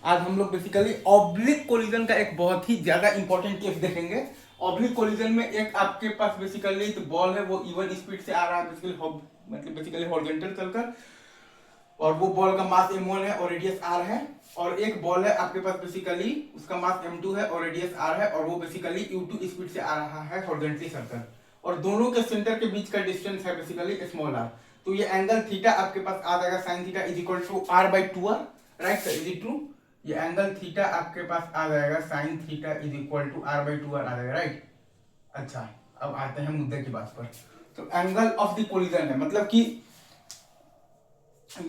आज हम लोग बेसिकली ऑब्लिक कोलिजन का एक बहुत ही ज्यादा इंपॉर्टेंट केस देखेंगे। ऑब्लिक कोलिजन में एक आपके पास बेसिकली तो बॉल है वो इवन स्पीड से आ रहा है बेसिकली हॉरिजॉन्टल चलकर, और वो बॉल का मास m1 है और रेडियस r है। और एक बॉल है आपके पास बेसिकली उसका मास m2 है और रेडियस r है, और वो बेसिकली u2 स्पीड से आ रहा है हॉरिजॉन्टली चलकर, और दोनों के सेंटर के बीच का डिस्टेंस है बेसिकली स्मॉल r। तो ये एंगल थीटा आपके पास आ जाएगा sine theta is equal to r/2r, right sir, is it true? ये एंगल थीटा आपके पास आ जाएगा sine theta is equal to r/2r आ जाएगा, राइट। अच्छा, अब आते हैं मुद्दे की बात पर। तो एंगल ऑफ द कोलिजन है मतलब कि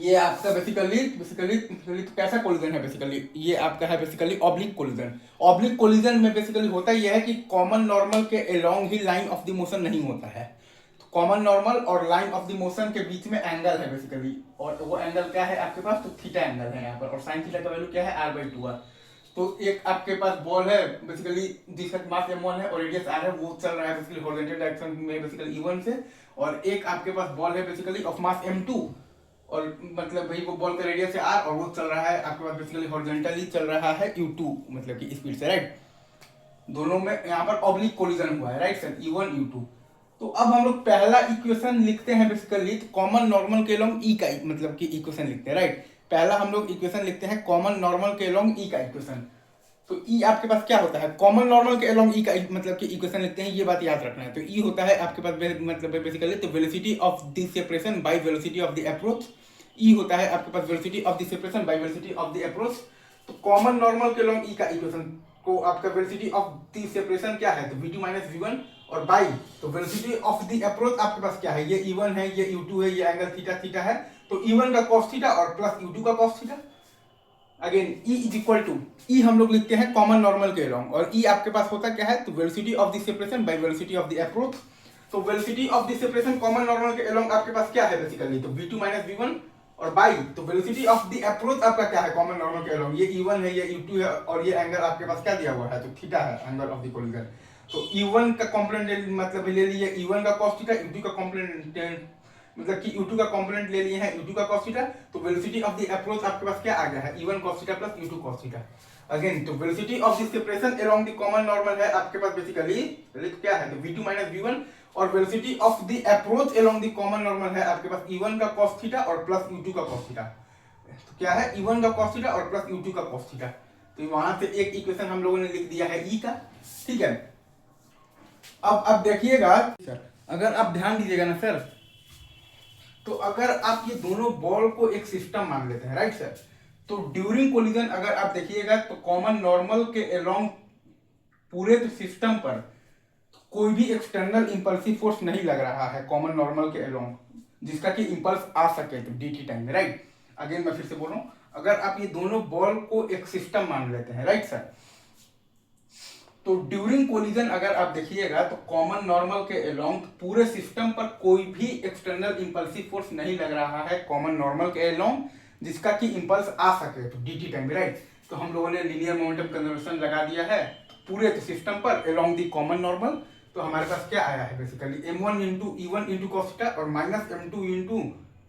ये आपका बेसिकली तो कैसा कोलिजन है, बेसिकली ये आपका है basically oblique collision. Oblique collision में बेसिकली होता यह है कि कॉमन नॉर्मल के along he line of the motion नहीं होता है। तो कॉमन नॉर्मल और लाइन ऑफ द मोशन के बीच में एंगल है बेसिकली, और वो एंगल क्या है आपके पास, तो थीटा एंगल है यहाँ पर, और साइन थीटा का वैल्यू क्या है r/2r। तो एक आपके पास बॉल है बेसिकली जिसका मास m1 है और रेडियस r है, वो चल रहा है बेसिकली हॉरिजॉन्टल डायरेक्शन में बेसिकली e1 से, और एक आपके पास बॉल है बेसिकली ऑफ मास m2, और मतलब भाई वो बॉल का रेडियस है r, और वो चल रहा है आपके पास बेसिकली हॉरिजॉन्टली चल रहा है u2 मतलब कि स्पीड से, राइट। दोनों में यहाँ पर ऑब्लिक कोलिजन हुआ है, राइट सर, e1 u2। तो अब हम लोग पहला इक्वेशन लिखते हैं बेसिकली, तो कॉमन नॉर्मल के अलोंग ई का मतलब कि इक्वेशन लिखते हैं, राइट। पहला हम लोग इक्वेशन लिखते हैं कॉमन नॉर्मल के अलोंग ई का इक्वेशन। तो ई आपके पास क्या होता है, कॉमन नॉर्मल के अलोंग ई का मतलब कि इक्वेशन लिखते हैं, ये बात याद रखना है। तो ई होता है आपके पास मतलब बेसिकली तो velocity of the separation by velocity of the approach. E होता है आपके पास velocity of the separation by velocity of the approach. तो कॉमन नॉर्मल के अलोंग ई का इक्वेशन को आपका वेलोसिटी ऑफ द सेपरेशन क्या है, तो v2 माइनस v1, और बाई तो वेलोसिटी ऑफ द अप्रोच आपके पास क्या है, ये e1 है, ये u2 है, ये एंगल थीटा थीटा है, तो e1 का cos थीटा और प्लस u2 का cos theta. Again E is equal to, e हम लोग लिखते हैं कॉमन नॉर्मल के अलोंग, और ई आपके पास होता क्या है, तो velocity of the separation by velocity of the approach. तो velocity of the separation common normal के अलोंग आपके पास क्या है बेसिकली, तो v2 माइनस v1, और बाई तो वेलोसिटी ऑफ द अप्रोच आपका क्या है कॉमन नॉर्मल के अलोंग, ये e1 है, ये e2 है, और ये एंगल आपके पास क्या दिया हुआ है, तो थीटा है, एंगल ऑफ द कोलिजन। तो e1 का कॉम्पोनेंट मतलब ले लिए e1 का cos थीटा, u2 का कॉम्पोनेंट मतलब कि u2 का कंपोनेंट ले लिए हैं u2 का cos थीटा। तो वेलोसिटी ऑफ द अप्रोच आपके पास क्या आ गया है, e1 cos theta plus u2 cos theta. Again तो velocity of the separation along the common normal है आपके पास बेसिकली क्या है, तो v2 माइनस v1, और velocity of the approach along the common normal है आपके पास e1 का cos थीटा और प्लस u2 का cos थीटा। तो क्या है, e1 का cos थीटा और प्लस u2 का cos थीटा। तो वहां से एक इक्वेशन हम लोगों ने लिख दिया है e का, ठीक है। अब देखिएगा सर, अगर आप ध्यान दीजिएगा ना सर, तो अगर आप ये दोनों बॉल को एक सिस्टम मान लेते हैं, राइट सर, तो ड्यूरिंग कोलिजन अगर आप देखिएगा तो कॉमन नॉर्मल के अलोंग पूरे तो सिस्टम पर कोई भी एक्सटर्नल इंपल्सिव फोर्स नहीं लग रहा है कॉमन नॉर्मल के अलोंग, जिसका कि इंपल्स आ सके तो dt टाइम में, राइट। अगेन मैं फिर से बोल रहा हूं, अगर आप ये दोनों बॉल को एक सिस्टम मान लेते हैं, राइट सर, तो ड्यूरिंग कोलिजन अगर आप देखिएगा तो कॉमन नॉर्मल के अलोंग पूरे सिस्टम पर कोई भी एक्सटर्नल इंपल्सिव फोर्स नहीं लग रहा है कॉमन नॉर्मल के अलोंग, जिसका कि इंपल्स आ सके तो dt टाइम, राइट। तो हम लोगों ने लीनियर मोमेंटम कंजर्वेशन लगा दिया है पूरे सिस्टम पर अलोंग द कॉमन नॉर्मल। तो हमारे पास क्या आया है basically m1 into e1 into cos theta और minus m2 into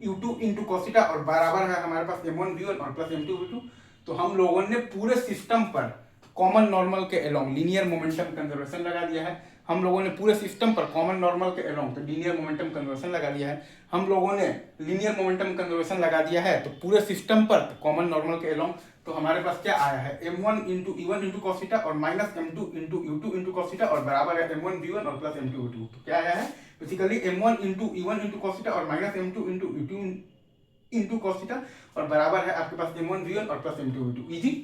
u2 into cos theta, और बराबर है हमारे पास m1 v1 और प्लस m2 v2। तो हम लोगों ने पूरे सिस्टम पर कॉमन नॉर्मल के अलोंग लीनियर मोमेंटम कंजर्वेशन लगा दिया है। हम लोगों ने पूरे सिस्टम पर कॉमन नॉर्मल के अलोंग तो लीनियर मोमेंटम कंजर्वेशन लगा दिया है। हम लोगों ने लीनियर मोमेंटम कंजर्वेशन लगा दिया है तो पूरे सिस्टम पर कॉमन नॉर्मल के अलोंग, तो हमारे पास क्या आया है m1 into e1 into cos theta और minus m2 into u2 into cos theta, और बराबर है m1 v1 और प्लस m2 v2। तो क्या आया है basically m1 into e1 into cos theta और minus m2 into u2 into cos theta, और बराबर है आपके पास m1 v1 और प्लस m2 v2। इजी।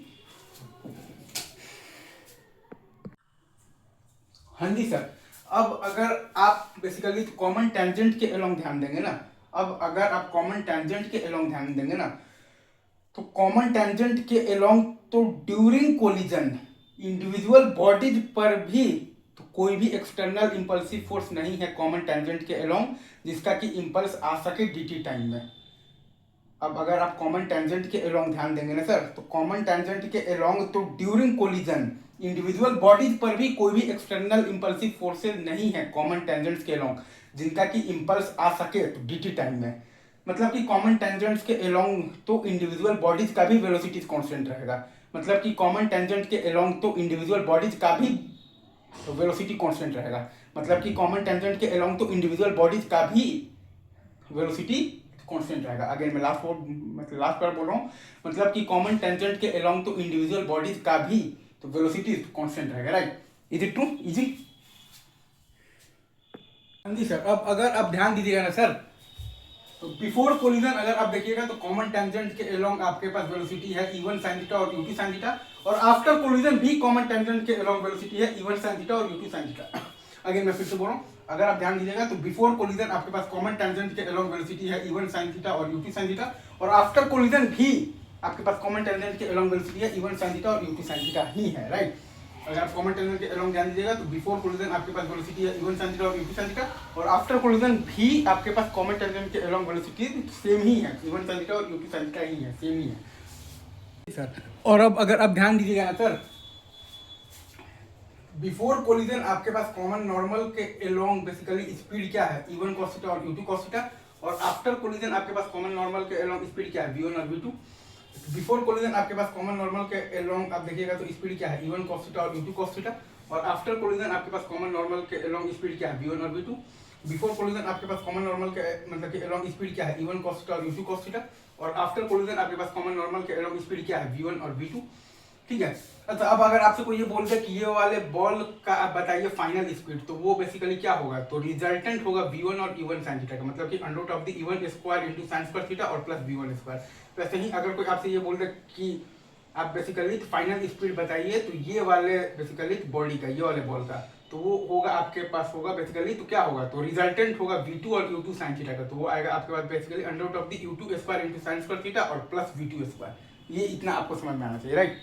हाँ जी सर। अब अगर आप बेसिकली कॉमन टेंजेंट के अलोंग ध्यान देंगे ना, अब अगर आप कॉमन टेंजेंट के अलोंग ध्यान देंगे ना, तो कॉमन टेंजेंट के अलोंग तो ड्यूरिंग कोलिजन इंडिविजुअल बॉडीज पर भी तो कोई भी एक्सटर्नल इंपल्सिव फोर्स नहीं है कॉमन टेंजेंट के अलोंग, जिसका कि इंपल्स आ सके dt टाइम में। अब अगर आप कॉमन टेंजेंट के अलोंग ध्यान देंगे ना सर, तो कॉमन टेंजेंट के अलोंग तो ड्यूरिंग कोलिजन इंडिविजुअल बॉडीज पर भी कोई भी एक्सटर्नल इंपल्सिव फोर्सेज नहीं है कॉमन टेंजेंट्स के अलोंग, जिनका कि इंपल्स आ सके तो dt टाइम में। मतलब कि कॉमन टेंजेंट्स के अलोंग तो इंडिविजुअल बॉडीज का भी वेलोसिटी कांस्टेंट रहेगा। मतलब कि कॉमन टेंजेंट के अलोंग तो इंडिविजुअल बॉडीज का भी वेलोसिटी कांस्टेंट रहेगा। मतलब कि कॉमन टेंजेंट के अलोंग तो इंडिविजुअल बॉडीज का भी वेलोसिटी कांस्टेंट रहेगा। अगेन मैं लास्ट बार बोल रहा हूँ, मतलब कि कॉमन टेंजेंट के अलोंग तो इंडिविजुअल बॉडीज का भी तो वेलोसिटी कांस्टेंट रहेगा, right? Is it true? Easy? हाँ जी सर। अब अगर आप ध्यान दीजिएगा ना सर, तो बिफोर कोलिजन अगर आप देखिएगा तो कॉमन टेंजेंट के अलोंग आपके पास वेलोसिटी है E1 sin थीटा और U2 sin थीटा, और आफ्टर कोलिजन भी कॉमन टेंजेंट के अलोंग वेलोसिटी है E1 sin थीटा और U2 sin थीटा। अगेन मैं फिर से बोल रहा हूँ, अगर आप ध्यान दीजिएगा तो बिफोर कोलिजन आपके पास कॉमन टेंजेंट के अलोंग वेलोसिटी है E1 sin थीटा और U2 sin थीटा, और आफ्टर कोलिजन भी आपके पास कॉमन टेंजेंट के अलोंग वेलोसिटी है E1 sin थीटा और U2 sin थीटा ही है, राइट? अगर आप कॉमन टेंजेंट के अलोंग ध्यान दीजिएगा तो बिफोर कोलिजन आपके पास वेलोसिटी है E1 sin थीटा और U2 sin थीटा, और आफ्टर कोलिजन भी आपके पास कॉमन टेंजेंट के अलोंग वेलोसिटी सेम ही है, E1 sin थीटा और U2 sin थीटा ही है, सेम ही है सर। और अब अगर आप ध्यान दीजिएगा ना सर, बिफोर कोलिजन आपके पास कॉमन नॉर्मल के अलोंग बेसिकली स्पीड क्या है, E1 cos थीटा और U2 cos थीटा, और आफ्टर कोलिजन आपके पास कॉमन नॉर्मल के अलोंग स्पीड क्या है, V1 और V2। बिफोर कोलिजन आपके पास कॉमन नॉर्मल के अलोंग आप देखिएगा तो स्पीड क्या है, E1 cos थीटा और U2 cos थीटा, और आफ्टर कोलिजन आपके पास कॉमन नॉर्मल के अलोंग स्पीड क्या है, V1 और V2। बिफोर कोलिजन आपके पास कॉमन नॉर्मल के मतलब कि अलोंग स्पीड क्या है, E1 cos थीटा और U2 cos थीटा, और आफ्टर कोलिजन आपके पास कॉमन नॉर्मल के अलोंग स्पीड क्या है, V1 और V2। ठीक है। अच्छा, अब अगर आपसे कोई ये बोल दे कि ये वाले बॉल का आप बताइए फाइनल स्पीड, तो वो बेसिकली क्या होगा, तो रिजल्टेंट होगा V1 और E1 sin थीटा का, मतलब कि under root of the E1 square into sin square theta और प्लस V1 स्क्वायर। वैसे ही अगर कोई आपसे ये बोल दे कि आप बेसिकली फाइनल स्पीड बताइए, तो ये वाले बेसिकली बॉडी का, ये वाले बॉल का, तो वो होगा आपके पास होगा बेसिकली, तो क्या होगा, तो रिजल्टेंट होगा V2 और U2 sin थीटा का, तो वो आएगा आपके पास basically under root of the U2 square into sin square theta और प्लस V2 स्क्वायर। ये इतना आपको समझ में आना चाहिए, राइट?